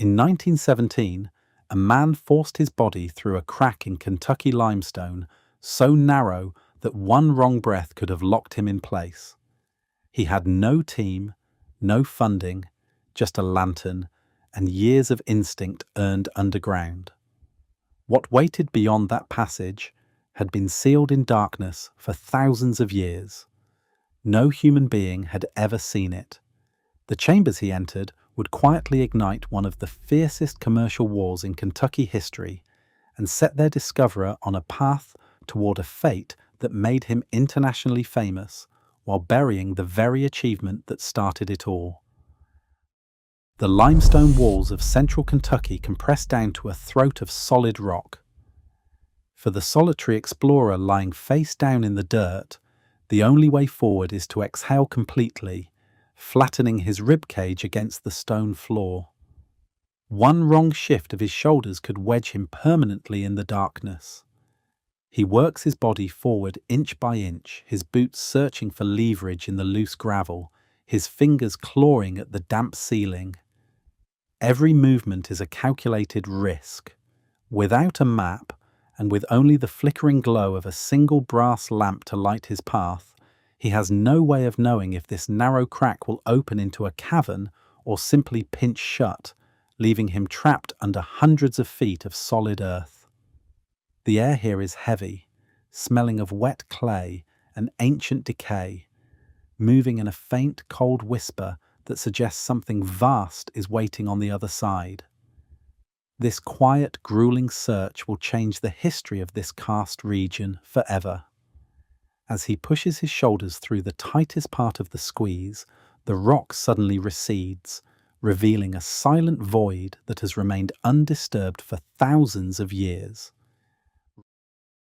In 1917, a man forced his body through a crack in Kentucky limestone so narrow that one wrong breath could have locked him in place. He had no team, no funding, just a lantern and years of instinct earned underground. What waited beyond that passage had been sealed in darkness for thousands of years. No human being had ever seen it. The chambers he entered would quietly ignite one of the fiercest commercial wars in Kentucky history and set their discoverer on a path toward a fate that made him internationally famous while burying the very achievement that started it all. The limestone walls of central Kentucky compressed down to a throat of solid rock. For the solitary explorer lying face down in the dirt, the only way forward is to exhale completely, flattening his ribcage against the stone floor. One wrong shift of his shoulders could wedge him permanently in the darkness. He works his body forward inch by inch, his boots searching for leverage in the loose gravel, his fingers clawing at the damp ceiling. Every movement is a calculated risk. Without a map, and with only the flickering glow of a single brass lamp to light his path, he has no way of knowing if this narrow crack will open into a cavern or simply pinch shut, leaving him trapped under hundreds of feet of solid earth. The air here is heavy, smelling of wet clay and ancient decay, moving in a faint, cold whisper that suggests something vast is waiting on the other side. This quiet, grueling search will change the history of this karst region forever. As he pushes his shoulders through the tightest part of the squeeze, the rock suddenly recedes, revealing a silent void that has remained undisturbed for thousands of years.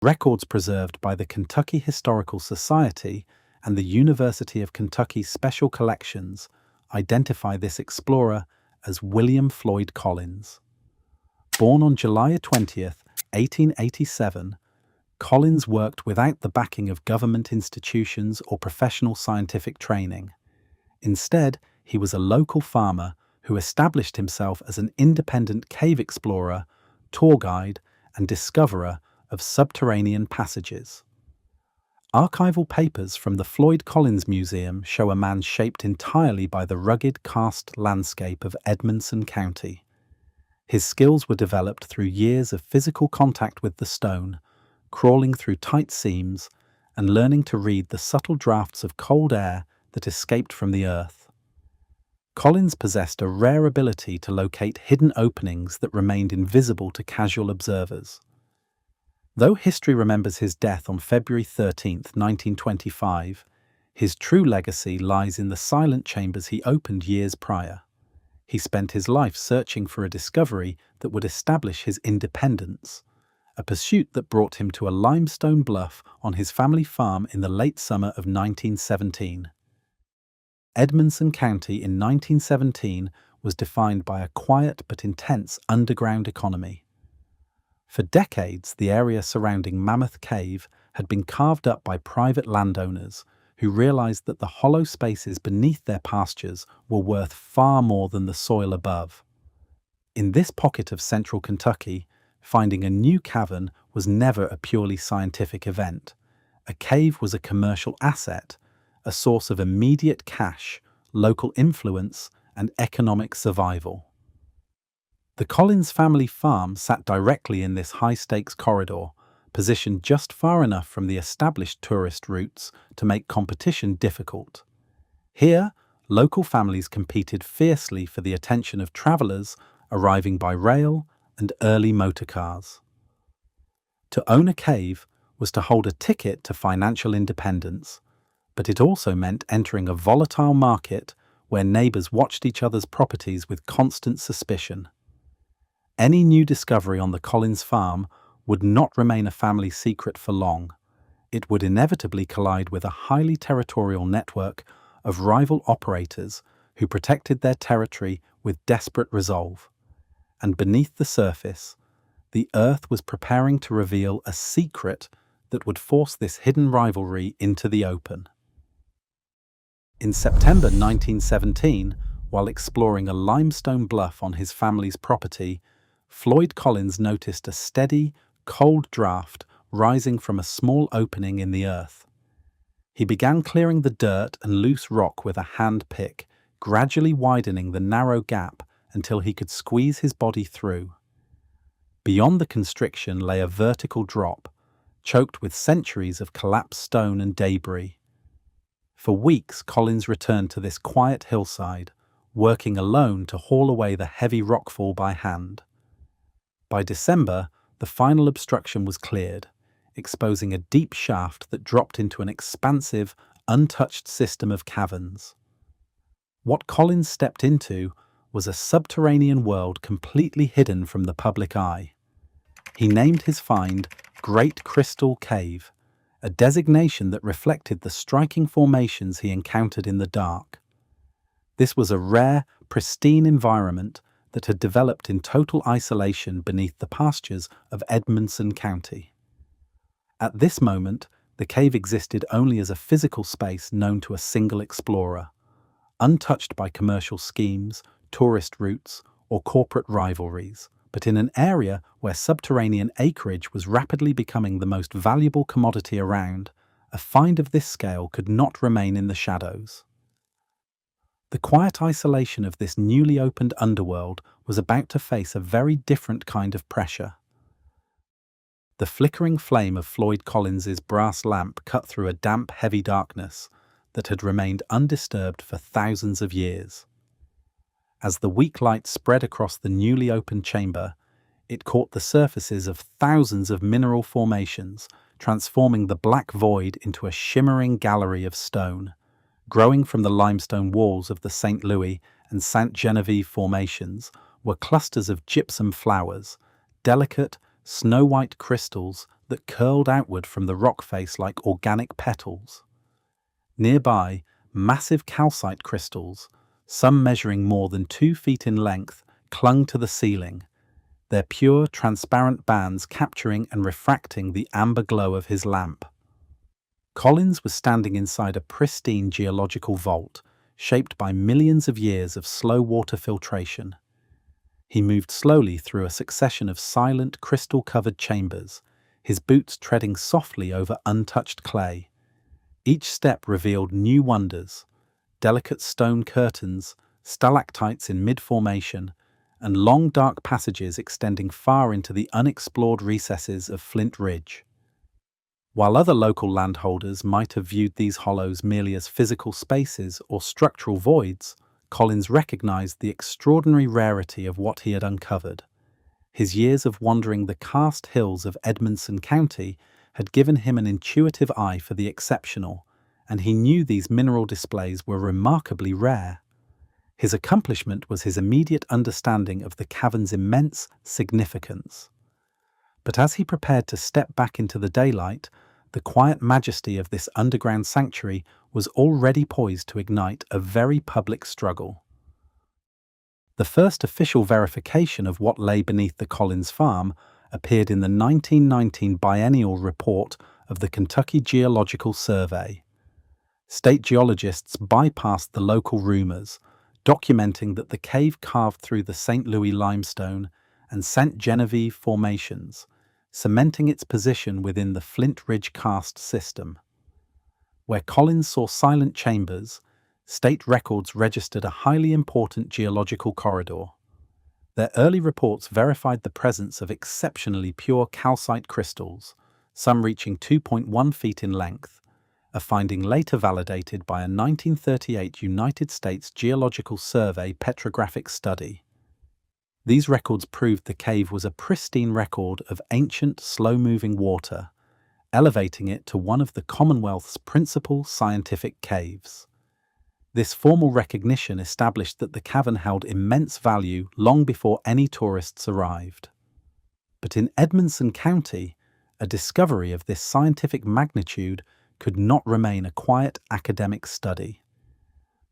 Records preserved by the Kentucky Historical Society and the University of Kentucky's Special Collections identify this explorer as William Floyd Collins. Born on July 20th, 1887, Collins worked without the backing of government institutions or professional scientific training. Instead, he was a local farmer who established himself as an independent cave explorer, tour guide, and discoverer of subterranean passages. Archival papers from the Floyd Collins Museum show a man shaped entirely by the rugged karst landscape of Edmonson County. His skills were developed through years of physical contact with the stone, crawling through tight seams, and learning to read the subtle drafts of cold air that escaped from the earth. Collins possessed a rare ability to locate hidden openings that remained invisible to casual observers. Though history remembers his death on February 13, 1925, his true legacy lies in the silent chambers he opened years prior. He spent his life searching for a discovery that would establish his independence, a pursuit that brought him to a limestone bluff on his family farm in the late summer of 1917. Edmonson County in 1917 was defined by a quiet but intense underground economy. For decades, the area surrounding Mammoth Cave had been carved up by private landowners who realized that the hollow spaces beneath their pastures were worth far more than the soil above. In this pocket of central Kentucky, finding a new cavern was never a purely scientific event. A cave was a commercial asset, a source of immediate cash, local influence, and economic survival. The Collins family farm sat directly in this high-stakes corridor, positioned just far enough from the established tourist routes to make competition difficult. Here, local families competed fiercely for the attention of travelers arriving by rail and early motorcars. To own a cave was to hold a ticket to financial independence, but it also meant entering a volatile market where neighbors watched each other's properties with constant suspicion. Any new discovery on the Collins farm would not remain a family secret for long. It would inevitably collide with a highly territorial network of rival operators who protected their territory with desperate resolve. And beneath the surface, the earth was preparing to reveal a secret that would force this hidden rivalry into the open. In September 1917, While exploring a limestone bluff on his family's property, Floyd Collins noticed a steady, cold draft rising from a small opening in the earth. He began clearing the dirt and loose rock with a hand pick, gradually widening the narrow gap until he could squeeze his body through. Beyond the constriction lay a vertical drop, choked with centuries of collapsed stone and debris. For weeks, Collins returned to this quiet hillside, working alone to haul away the heavy rockfall by hand. By December, the final obstruction was cleared, exposing a deep shaft that dropped into an expansive, untouched system of caverns. What Collins stepped into was a subterranean world completely hidden from the public eye. He named his find Great Crystal Cave, a designation that reflected the striking formations he encountered in the dark. This was a rare, pristine environment that had developed in total isolation beneath the pastures of Edmonson County. At this moment, the cave existed only as a physical space known to a single explorer, untouched by commercial schemes, tourist routes, or corporate rivalries, but in an area where subterranean acreage was rapidly becoming the most valuable commodity around, a find of this scale could not remain in the shadows. The quiet isolation of this newly opened underworld was about to face a very different kind of pressure. The flickering flame of Floyd Collins's brass lamp cut through a damp, heavy darkness that had remained undisturbed for thousands of years. As the weak light spread across the newly opened chamber, it caught the surfaces of thousands of mineral formations, transforming the black void into a shimmering gallery of stone. Growing from the limestone walls of the St. Louis and St. Genevieve formations were clusters of gypsum flowers, delicate, snow-white crystals that curled outward from the rock face like organic petals. Nearby, massive calcite crystals, some measuring more than 2 feet in length, clung to the ceiling, their pure, transparent bands capturing and refracting the amber glow of his lamp. Collins was standing inside a pristine geological vault, shaped by millions of years of slow water filtration. He moved slowly through a succession of silent, crystal-covered chambers, his boots treading softly over untouched clay. Each step revealed new wonders: delicate stone curtains, stalactites in mid-formation, and long dark passages extending far into the unexplored recesses of Flint Ridge. While other local landholders might have viewed these hollows merely as physical spaces or structural voids, Collins recognized the extraordinary rarity of what he had uncovered. His years of wandering the karst hills of Edmonson County had given him an intuitive eye for the exceptional, and he knew these mineral displays were remarkably rare. His accomplishment was his immediate understanding of the cavern's immense significance. But as he prepared to step back into the daylight, the quiet majesty of this underground sanctuary was already poised to ignite a very public struggle. The first official verification of what lay beneath the Collins farm appeared in the 1919 biennial report of the Kentucky Geological Survey. State geologists bypassed the local rumors, documenting that the cave carved through the St. Louis limestone and St. Genevieve formations, cementing its position within the Flint Ridge karst system. Where Collins saw silent chambers, state records registered a highly important geological corridor. Their early reports verified the presence of exceptionally pure calcite crystals, some reaching 2.1 feet in length, a finding later validated by a 1938 United States Geological Survey petrographic study. These records proved the cave was a pristine record of ancient, slow-moving water, elevating it to one of the Commonwealth's principal scientific caves. This formal recognition established that the cavern held immense value long before any tourists arrived. But in Edmonson County, a discovery of this scientific magnitude could not remain a quiet academic study.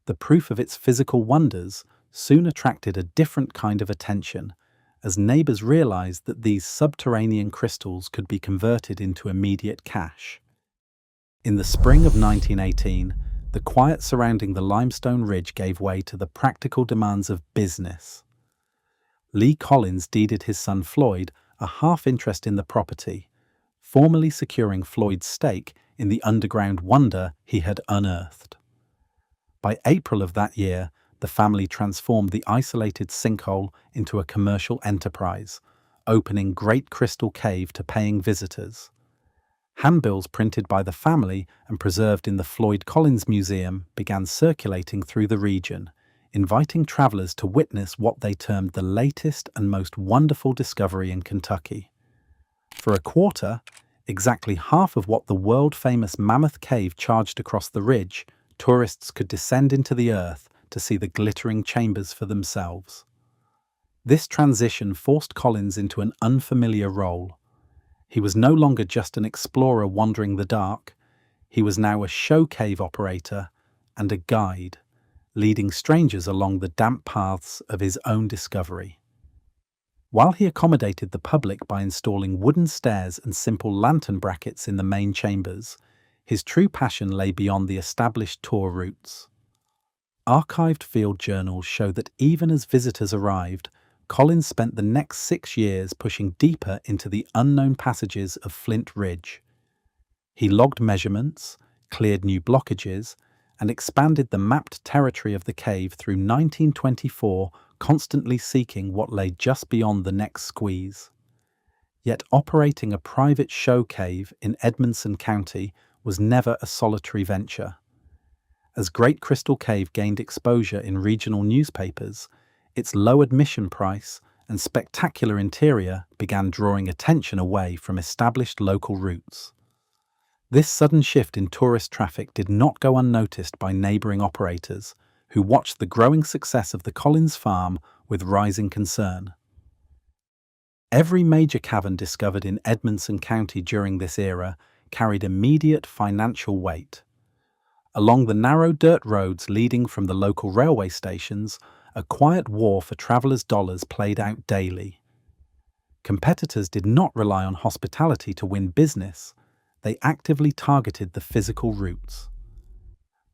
The proof of its physical wonders soon attracted a different kind of attention, as neighbors realized that these subterranean crystals could be converted into immediate cash. In the spring of 1918, the quiet surrounding the limestone ridge gave way to the practical demands of business. Lee Collins deeded his son Floyd a half-interest in the property, formally securing Floyd's stake in the underground wonder he had unearthed. By April of that year, the family transformed the isolated sinkhole into a commercial enterprise, opening Great Crystal Cave to paying visitors. Handbills printed by the family and preserved in the Floyd Collins Museum began circulating through the region, inviting travelers to witness what they termed the latest and most wonderful discovery in Kentucky. For a quarter, exactly half of what the world-famous Mammoth Cave charged across the ridge, tourists could descend into the earth to see the glittering chambers for themselves. This transition forced Collins into an unfamiliar role. He was no longer just an explorer wandering the dark. He was now a show cave operator and a guide, leading strangers along the damp paths of his own discovery. While he accommodated the public by installing wooden stairs and simple lantern brackets in the main chambers, his true passion lay beyond the established tour routes. Archived field journals show that even as visitors arrived, Collins spent the next 6 years pushing deeper into the unknown passages of Flint Ridge. He logged measurements, cleared new blockages, and expanded the mapped territory of the cave through 1924, constantly seeking what lay just beyond the next squeeze. Yet operating a private show cave in Edmonson County was never a solitary venture. As Great Crystal Cave gained exposure in regional newspapers, its low admission price and spectacular interior began drawing attention away from established local routes. This sudden shift in tourist traffic did not go unnoticed by neighboring operators, who watched the growing success of the Collins farm with rising concern. Every major cavern discovered in Edmonson County during this era carried immediate financial weight. Along the narrow dirt roads leading from the local railway stations, a quiet war for travelers' dollars played out daily. Competitors did not rely on hospitality to win business. They actively targeted the physical routes.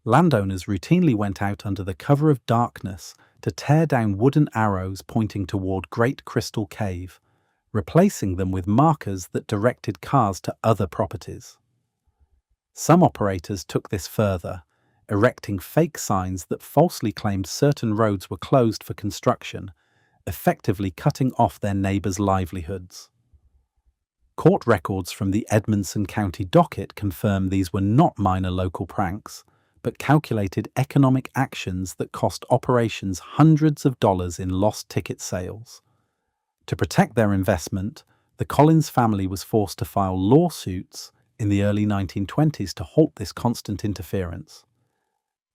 Landowners routinely went out under the cover of darkness to tear down wooden arrows pointing toward Great Crystal Cave, replacing them with markers that directed cars to other properties. Some operators took this further, erecting fake signs that falsely claimed certain roads were closed for construction, effectively cutting off their neighbors' livelihoods. Court records from the Edmonson County docket confirm these were not minor local pranks, but calculated economic actions that cost operations hundreds of dollars in lost ticket sales. To protect their investment, the Collins family was forced to file lawsuits in the early 1920s to halt this constant interference.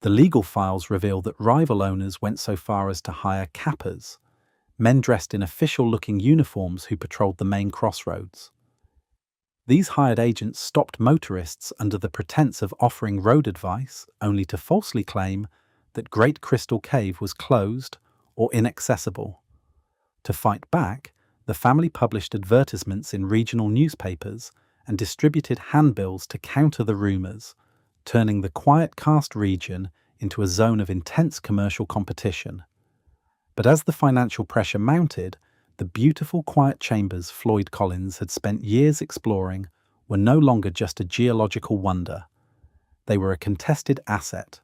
The legal files reveal that rival owners went so far as to hire cappers, men dressed in official-looking uniforms who patrolled the main crossroads. These hired agents stopped motorists under the pretense of offering road advice, only to falsely claim that Great Crystal Cave was closed or inaccessible. To fight back, the family published advertisements in regional newspapers and distributed handbills to counter the rumors, turning the quiet karst region into a zone of intense commercial competition. But as the financial pressure mounted, the beautiful quiet chambers Floyd Collins had spent years exploring were no longer just a geological wonder. They were a contested asset.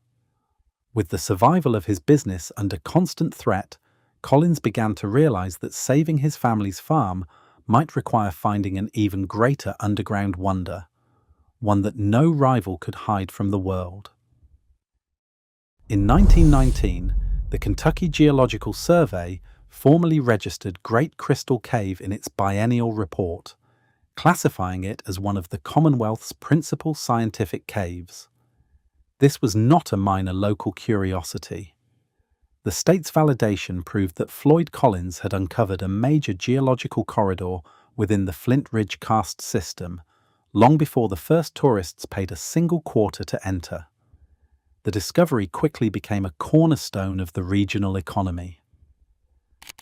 With the survival of his business under constant threat, Collins began to realize that saving his family's farm might require finding an even greater underground wonder, one that no rival could hide from the world. In 1919, the Kentucky Geological Survey formally registered Great Crystal Cave in its biennial report, classifying it as one of the Commonwealth's principal scientific caves. This was not a minor local curiosity. The state's validation proved that Floyd Collins had uncovered a major geological corridor within the Flint Ridge karst system, long before the first tourists paid a single quarter to enter. The discovery quickly became a cornerstone of the regional economy.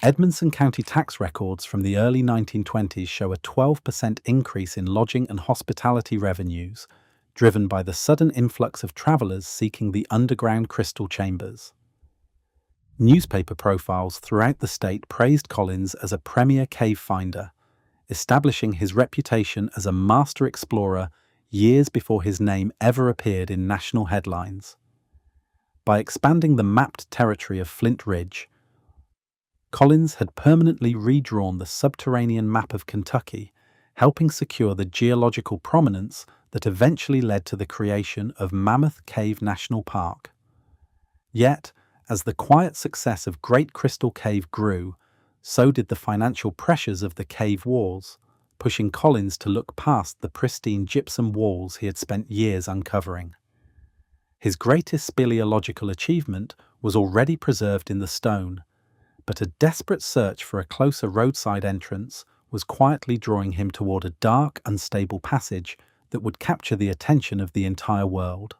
Edmonson County tax records from the early 1920s show a 12% increase in lodging and hospitality revenues driven by the sudden influx of travelers seeking the underground crystal chambers. Newspaper profiles throughout the state praised Collins as a premier cave finder, establishing his reputation as a master explorer years before his name ever appeared in national headlines. By expanding the mapped territory of Flint Ridge, Collins had permanently redrawn the subterranean map of Kentucky, helping secure the geological prominence that eventually led to the creation of Mammoth Cave National Park. Yet, as the quiet success of Great Crystal Cave grew, so did the financial pressures of the cave wars, pushing Collins to look past the pristine gypsum walls he had spent years uncovering. His greatest speleological achievement was already preserved in the stone, but a desperate search for a closer roadside entrance was quietly drawing him toward a dark, unstable passage that would capture the attention of the entire world.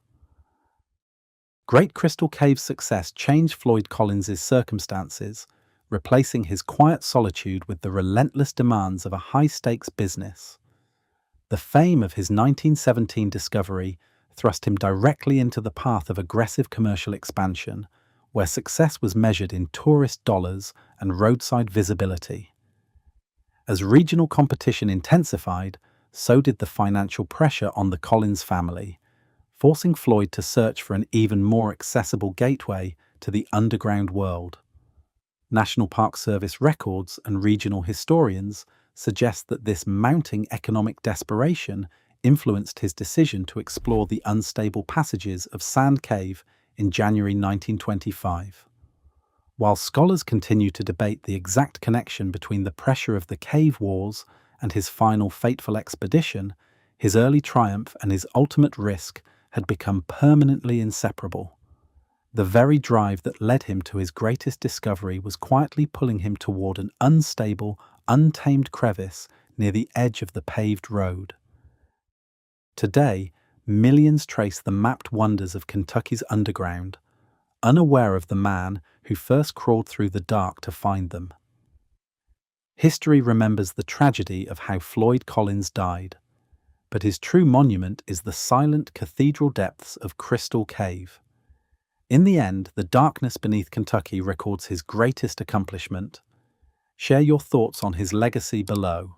Great Crystal Cave's success changed Floyd Collins's circumstances, replacing his quiet solitude with the relentless demands of a high-stakes business. The fame of his 1917 discovery thrust him directly into the path of aggressive commercial expansion, where success was measured in tourist dollars and roadside visibility. As regional competition intensified, so did the financial pressure on the Collins family, forcing Floyd to search for an even more accessible gateway to the underground world. National Park Service records and regional historians suggest that this mounting economic desperation influenced his decision to explore the unstable passages of Sand Cave in January 1925. While scholars continue to debate the exact connection between the pressure of the cave wars and his final fateful expedition, his early triumph and his ultimate risk had become permanently inseparable. The very drive that led him to his greatest discovery was quietly pulling him toward an unstable, untamed crevice near the edge of the paved road. Today, millions trace the mapped wonders of Kentucky's underground, unaware of the man who first crawled through the dark to find them. History remembers the tragedy of how Floyd Collins died, but his true monument is the silent cathedral depths of Crystal Cave. In the end, the darkness beneath Kentucky records his greatest accomplishment. Share your thoughts on his legacy below.